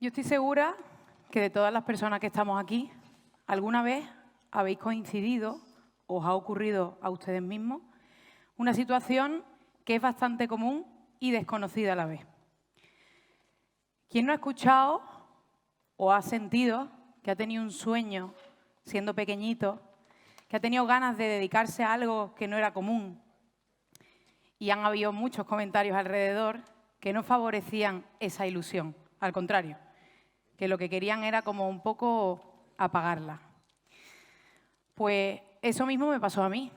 Yo estoy segura que de todas las personas que estamos aquí, alguna vez habéis coincidido, os ha ocurrido a ustedes mismos, una situación que es bastante común y desconocida a la vez. ¿Quién no ha escuchado o ha sentido que ha tenido un sueño siendo pequeñito, que ha tenido ganas de dedicarse a algo que no era común? Y han habido muchos comentarios alrededor que no favorecían esa ilusión, al contrario, que lo que querían era como un poco apagarla. Pues eso mismo me pasó a mí.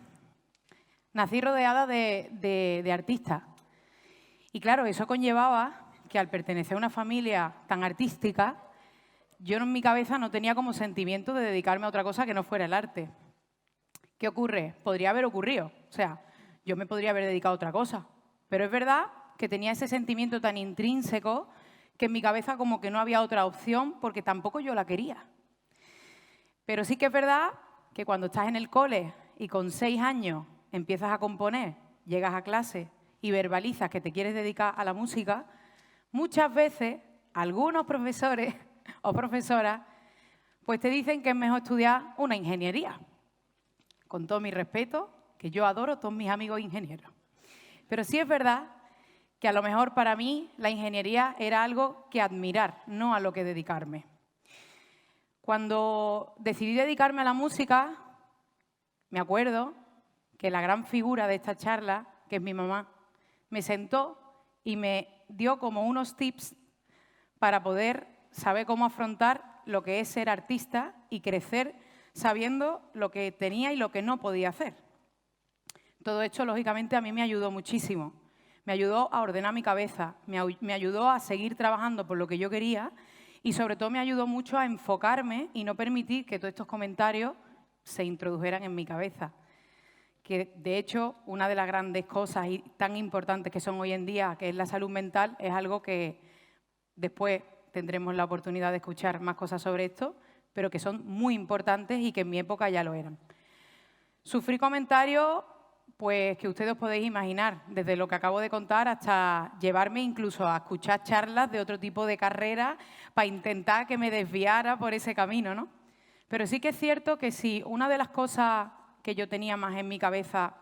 Nací rodeada de artistas. Y claro, eso conllevaba que al pertenecer a una familia tan artística, yo en mi cabeza no tenía como sentimiento de dedicarme a otra cosa que no fuera el arte. ¿Qué ocurre? Podría haber ocurrido. O sea, yo me podría haber dedicado a otra cosa. Pero es verdad que tenía ese sentimiento tan intrínseco que en mi cabeza como que no había otra opción porque tampoco yo la quería. Pero sí que es verdad que cuando estás en el cole y con 6 años empiezas a componer, llegas a clase y verbalizas que te quieres dedicar a la música, muchas veces algunos profesores o profesoras pues te dicen que es mejor estudiar una ingeniería. Con todo mi respeto, que yo adoro a todos mis amigos ingenieros. Pero sí es verdad que a lo mejor para mí la ingeniería era algo que admirar, no a lo que dedicarme. Cuando decidí dedicarme a la música, me acuerdo que la gran figura de esta charla, que es mi mamá, me sentó y me dio como unos tips para poder saber cómo afrontar lo que es ser artista y crecer sabiendo lo que tenía y lo que no podía hacer. Todo esto, lógicamente, a mí me ayudó muchísimo. Me ayudó a ordenar mi cabeza, me ayudó a seguir trabajando por lo que yo quería y, sobre todo, me ayudó mucho a enfocarme y no permitir que todos estos comentarios se introdujeran en mi cabeza. Que, de hecho, una de las grandes cosas y tan importantes que son hoy en día, que es la salud mental, es algo que después tendremos la oportunidad de escuchar más cosas sobre esto, pero que son muy importantes y que en mi época ya lo eran. Sufrí comentarios pues que ustedes os podéis imaginar, desde lo que acabo de contar hasta llevarme incluso a escuchar charlas de otro tipo de carrera para intentar que me desviara por ese camino, ¿no? Pero sí que es cierto que si una de las cosas que yo tenía más en mi cabeza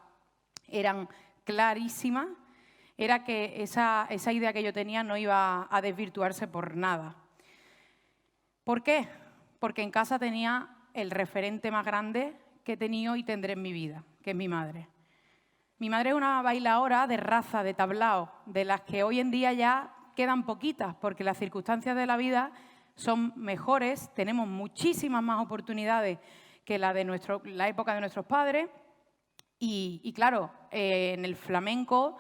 eran clarísimas, era que esa idea que yo tenía no iba a desvirtuarse por nada. ¿Por qué? Porque en casa tenía el referente más grande que he tenido y tendré en mi vida, que es mi madre. Mi madre es una bailaora de raza, de tablao, de las que hoy en día ya quedan poquitas, porque las circunstancias de la vida son mejores, tenemos muchísimas más oportunidades que la época de nuestros padres. Y claro, en el flamenco,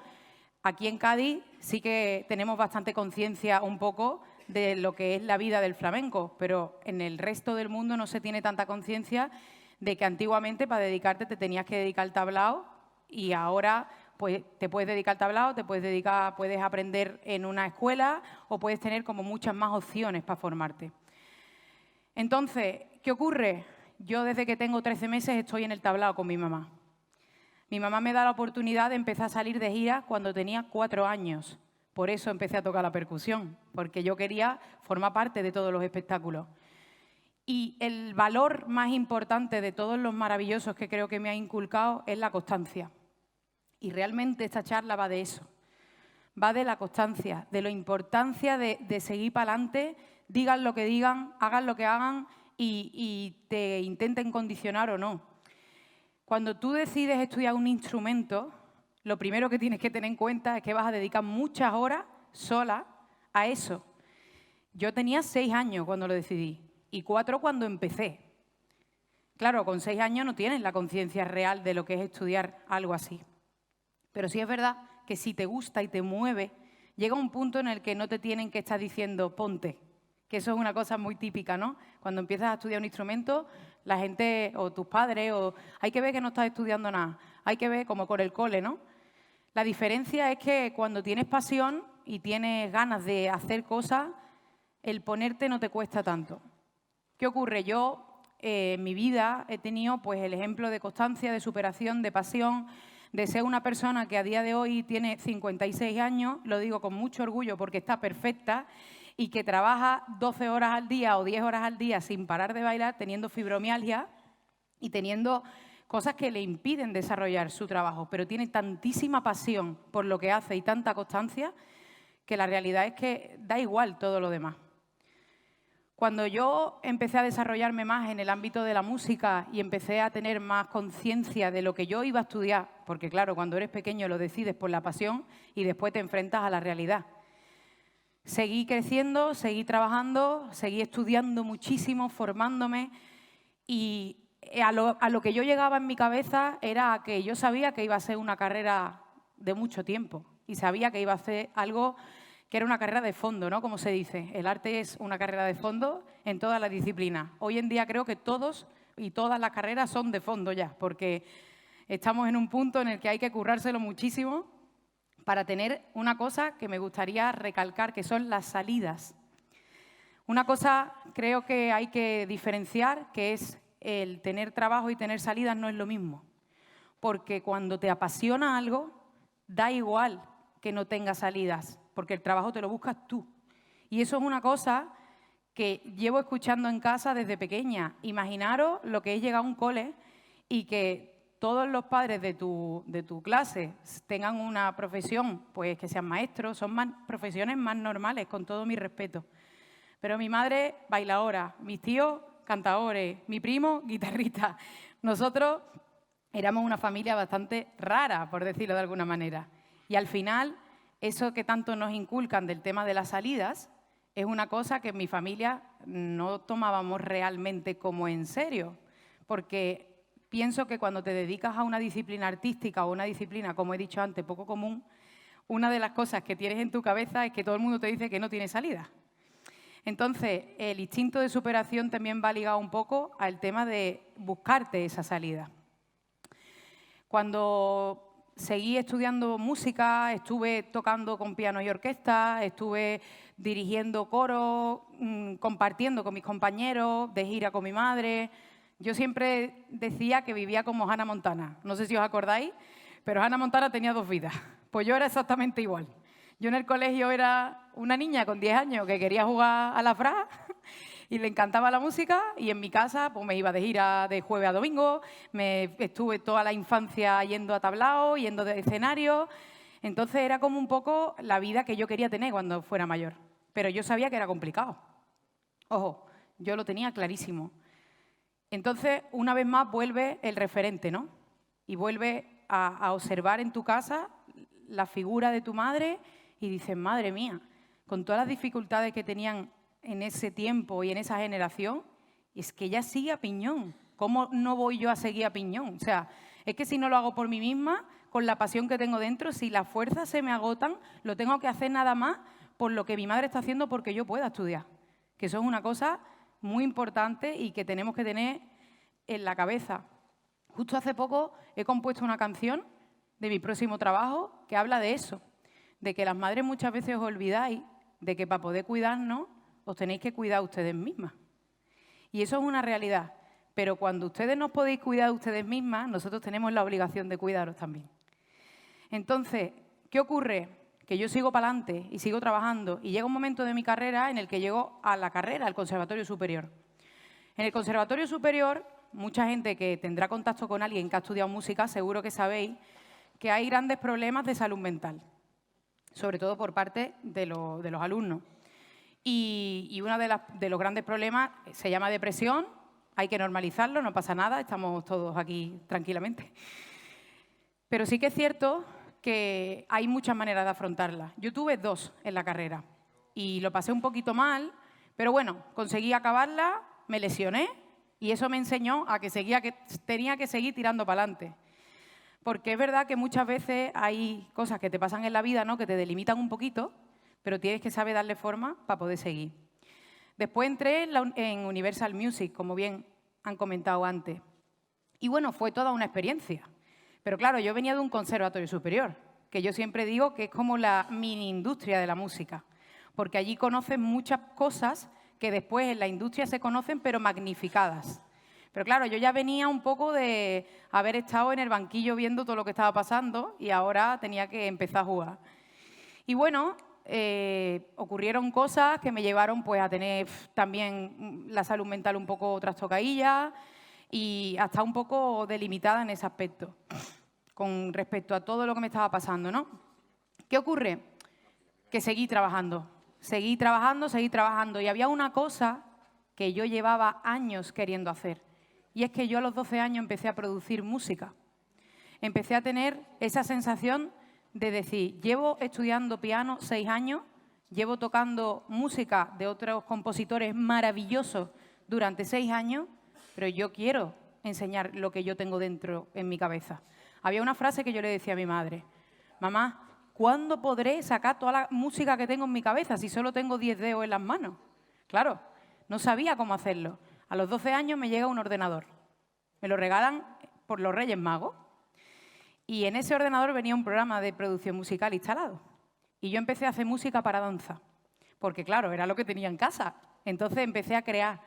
aquí en Cádiz, sí que tenemos bastante conciencia un poco de lo que es la vida del flamenco, pero en el resto del mundo no se tiene tanta conciencia de que antiguamente para dedicarte te tenías que dedicar al tablao. Y ahora pues, te puedes dedicar al tablao, puedes aprender en una escuela o puedes tener como muchas más opciones para formarte. Entonces, ¿qué ocurre? Yo desde que tengo 13 meses estoy en el tablao con mi mamá. Mi mamá me da la oportunidad de empezar a salir de gira cuando tenía 4 años. Por eso empecé a tocar la percusión, porque yo quería formar parte de todos los espectáculos. Y el valor más importante de todos los maravillosos que creo que me ha inculcado es la constancia. Y realmente esta charla va de eso. Va de la constancia, de la importancia de seguir para adelante, digan lo que digan, hagan lo que hagan y te intenten condicionar o no. Cuando tú decides estudiar un instrumento, lo primero que tienes que tener en cuenta es que vas a dedicar muchas horas sola a eso. Yo tenía 6 años cuando lo decidí. Y 4 cuando empecé. Claro, con 6 años no tienes la conciencia real de lo que es estudiar algo así. Pero sí es verdad que si te gusta y te mueve, llega un punto en el que no te tienen que estar diciendo ponte, que eso es una cosa muy típica, ¿no? Cuando empiezas a estudiar un instrumento, la gente o tus padres, hay que ver que no estás estudiando nada, hay que ver como con el cole, ¿no? La diferencia es que cuando tienes pasión y tienes ganas de hacer cosas, el ponerte no te cuesta tanto. ¿Qué ocurre? Yo en mi vida he tenido pues, el ejemplo de constancia, de superación, de pasión, de ser una persona que a día de hoy tiene 56 años, lo digo con mucho orgullo porque está perfecta y que trabaja 12 horas al día o 10 horas al día sin parar de bailar, teniendo fibromialgia y teniendo cosas que le impiden desarrollar su trabajo, pero tiene tantísima pasión por lo que hace y tanta constancia que la realidad es que da igual todo lo demás. Cuando yo empecé a desarrollarme más en el ámbito de la música y empecé a tener más conciencia de lo que yo iba a estudiar, porque claro, cuando eres pequeño lo decides por la pasión y después te enfrentas a la realidad. Seguí creciendo, seguí trabajando, seguí estudiando muchísimo, formándome y a lo que yo llegaba en mi cabeza era que yo sabía que iba a ser una carrera de mucho tiempo y sabía que iba a hacer algo que era una carrera de fondo, ¿no? Como se dice, el arte es una carrera de fondo en todas las disciplinas. Hoy en día creo que todos y todas las carreras son de fondo ya, porque estamos en un punto en el que hay que currárselo muchísimo para tener una cosa que me gustaría recalcar, que son las salidas. Una cosa creo que hay que diferenciar, que es el tener trabajo y tener salidas no es lo mismo. Porque cuando te apasiona algo, da igual que no tengas salidas, porque el trabajo te lo buscas tú. Y eso es una cosa que llevo escuchando en casa desde pequeña. Imaginaros lo que es llegar a un cole y que todos los padres de tu clase tengan una profesión, pues que sean maestros, son profesiones más normales, con todo mi respeto. Pero mi madre, bailadora, mis tíos, cantadores, mi primo, guitarrista. Nosotros éramos una familia bastante rara, por decirlo de alguna manera. Y al final, eso que tanto nos inculcan del tema de las salidas es una cosa que en mi familia no tomábamos realmente como en serio, porque pienso que cuando te dedicas a una disciplina artística o una disciplina, como he dicho antes, poco común, una de las cosas que tienes en tu cabeza es que todo el mundo te dice que no tiene salida. Entonces, el instinto de superación también va ligado un poco al tema de buscarte esa salida. Cuando seguí estudiando música, estuve tocando con piano y orquesta, estuve dirigiendo coros, compartiendo con mis compañeros, de gira con mi madre. Yo siempre decía que vivía como Hannah Montana. No sé si os acordáis, pero Hannah Montana tenía 2 vidas. Pues yo era exactamente igual. Yo en el colegio era una niña con 10 años que quería jugar a la fra y le encantaba la música, y en mi casa pues me iba de gira de jueves a domingo, estuve toda la infancia yendo a tablao, yendo de escenario. Entonces era como un poco la vida que yo quería tener cuando fuera mayor. Pero yo sabía que era complicado. Ojo, yo lo tenía clarísimo. Entonces, una vez más, vuelve el referente, ¿no? Y vuelve a observar en tu casa la figura de tu madre y dices, madre mía, con todas las dificultades que tenían en ese tiempo y en esa generación, es que ella sigue a piñón. ¿Cómo no voy yo a seguir a piñón? O sea, es que si no lo hago por mí misma, con la pasión que tengo dentro, si las fuerzas se me agotan, lo tengo que hacer nada más por lo que mi madre está haciendo porque yo pueda estudiar. Que eso es una cosa muy importante y que tenemos que tener en la cabeza. Justo hace poco he compuesto una canción de mi próximo trabajo que habla de eso, de que las madres muchas veces os olvidáis de que para poder cuidarnos os tenéis que cuidar ustedes mismas. Y eso es una realidad. Pero cuando ustedes no podéis cuidar de ustedes mismas, nosotros tenemos la obligación de cuidaros también. Entonces, ¿qué ocurre? Que yo sigo para adelante y sigo trabajando y llega un momento de mi carrera en el que llego a la carrera, al Conservatorio Superior. En el Conservatorio Superior, mucha gente que tendrá contacto con alguien que ha estudiado música, seguro que sabéis que hay grandes problemas de salud mental, sobre todo por parte de los alumnos. Y uno de los grandes problemas se llama depresión. Hay que normalizarlo, no pasa nada, estamos todos aquí tranquilamente. Pero sí que es cierto que hay muchas maneras de afrontarla. Yo tuve 2 en la carrera y lo pasé un poquito mal, pero bueno, conseguí acabarla, me lesioné y eso me enseñó a que tenía que seguir tirando para adelante. Porque es verdad que muchas veces hay cosas que te pasan en la vida, ¿no?, que te delimitan un poquito, pero tienes que saber darle forma para poder seguir. Después entré en Universal Music, como bien han comentado antes. Y bueno, fue toda una experiencia. Pero claro, yo venía de un conservatorio superior, que yo siempre digo que es como la mini industria de la música, porque allí conocen muchas cosas que después en la industria se conocen, pero magnificadas. Pero claro, yo ya venía un poco de haber estado en el banquillo viendo todo lo que estaba pasando y ahora tenía que empezar a jugar. Y bueno, ocurrieron cosas que me llevaron pues, a tener también la salud mental un poco trastocadilla y hasta un poco delimitada en ese aspecto, con respecto a todo lo que me estaba pasando, ¿no? ¿Qué ocurre? Que seguí trabajando. Y había una cosa que yo llevaba años queriendo hacer. Y es que yo a los 12 años empecé a producir música. Empecé a tener esa sensación de decir, llevo estudiando piano 6 años, llevo tocando música de otros compositores maravillosos durante 6 años, pero yo quiero enseñar lo que yo tengo dentro en mi cabeza. Había una frase que yo le decía a mi madre, mamá, ¿cuándo podré sacar toda la música que tengo en mi cabeza si solo tengo 10 dedos en las manos? Claro, no sabía cómo hacerlo. A los 12 años me llega un ordenador. Me lo regalan por los Reyes Magos. Y en ese ordenador venía un programa de producción musical instalado. Y yo empecé a hacer música para danza. Porque, claro, era lo que tenía en casa. Entonces empecé a crear.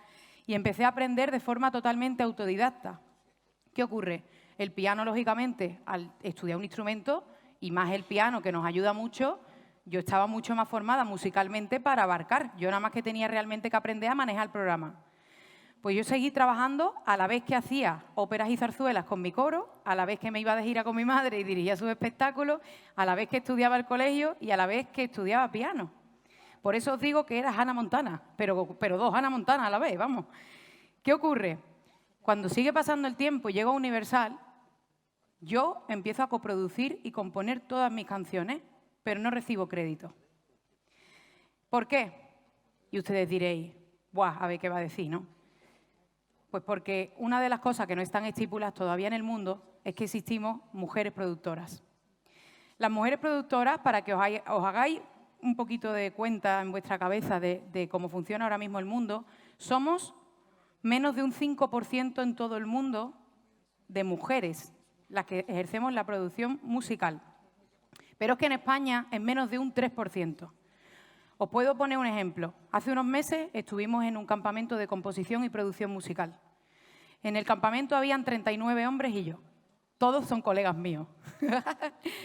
Y empecé a aprender de forma totalmente autodidacta. ¿Qué ocurre? El piano, lógicamente, al estudiar un instrumento, y más el piano, que nos ayuda mucho, yo estaba mucho más formada musicalmente para abarcar. Yo nada más que tenía realmente que aprender a manejar el programa. Pues yo seguí trabajando a la vez que hacía óperas y zarzuelas con mi coro, a la vez que me iba de gira con mi madre y dirigía sus espectáculos, a la vez que estudiaba el colegio y a la vez que estudiaba piano. Por eso os digo que era Hannah Montana, pero dos Hannah Montana a la vez, vamos. ¿Qué ocurre? Cuando sigue pasando el tiempo y llego a Universal, yo empiezo a coproducir y componer todas mis canciones, pero no recibo crédito. ¿Por qué? Y ustedes diréis, ¡buah! A ver qué va a decir, ¿no? Pues porque una de las cosas que no están estipuladas todavía en el mundo es que existimos mujeres productoras. Las mujeres productoras, para que os hagáis un poquito de cuenta en vuestra cabeza de cómo funciona ahora mismo el mundo, somos menos de un 5% en todo el mundo de mujeres las que ejercemos la producción musical. Pero es que en España es menos de un 3%. Os puedo poner un ejemplo. Hace unos meses estuvimos en un campamento de composición y producción musical. En el campamento habían 39 hombres y yo. Todos son colegas míos.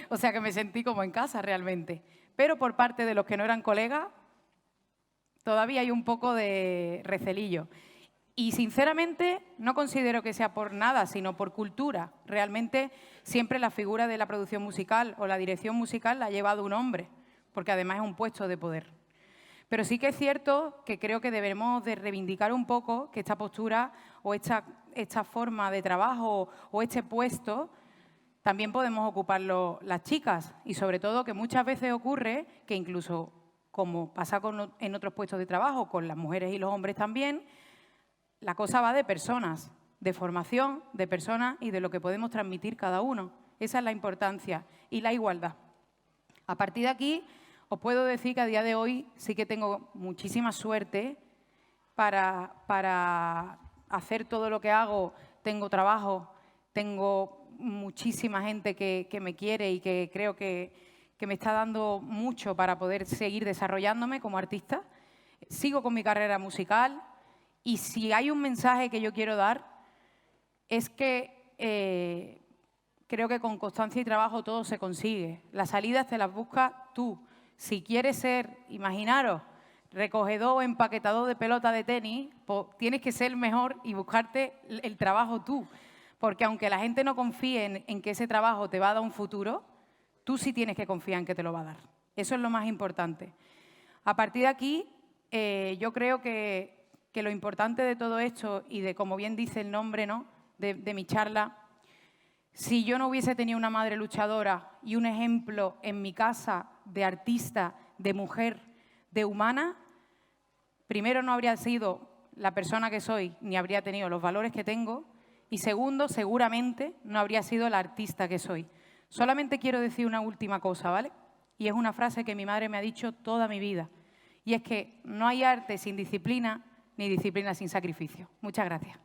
O sea que me sentí como en casa realmente. Pero por parte de los que no eran colegas, todavía hay un poco de recelillo. Y sinceramente no considero que sea por nada, sino por cultura. Realmente siempre la figura de la producción musical o la dirección musical la ha llevado un hombre, porque además es un puesto de poder. Pero sí que es cierto que creo que debemos de reivindicar un poco que esta postura o esta forma de trabajo o este puesto también podemos ocuparlo las chicas. Y sobre todo que muchas veces ocurre que incluso, como pasa en otros puestos de trabajo, con las mujeres y los hombres también, la cosa va de personas, de formación, de personas y de lo que podemos transmitir cada uno. Esa es la importancia y la igualdad. A partir de aquí, os puedo decir que a día de hoy sí que tengo muchísima suerte para hacer todo lo que hago. Tengo trabajo, tengo muchísima gente que me quiere y que creo que me está dando mucho para poder seguir desarrollándome como artista. Sigo con mi carrera musical. Y si hay un mensaje que yo quiero dar, es que creo que con constancia y trabajo todo se consigue. Las salidas te las buscas tú. Si quieres ser, imaginaros, recogedor o empaquetador de pelota de tenis, pues tienes que ser mejor y buscarte el trabajo tú. Porque aunque la gente no confíe en que ese trabajo te va a dar un futuro, tú sí tienes que confiar en que te lo va a dar. Eso es lo más importante. A partir de aquí, yo creo que lo importante de todo esto y de, como bien dice el nombre, ¿no?, de mi charla, si yo no hubiese tenido una madre luchadora y un ejemplo en mi casa de artista, de mujer, de humana, primero no habría sido la persona que soy ni habría tenido los valores que tengo y segundo, seguramente no habría sido la artista que soy. Solamente quiero decir una última cosa, ¿vale? Y es una frase que mi madre me ha dicho toda mi vida y es que no hay arte sin disciplina ni disciplina sin sacrificio. Muchas gracias.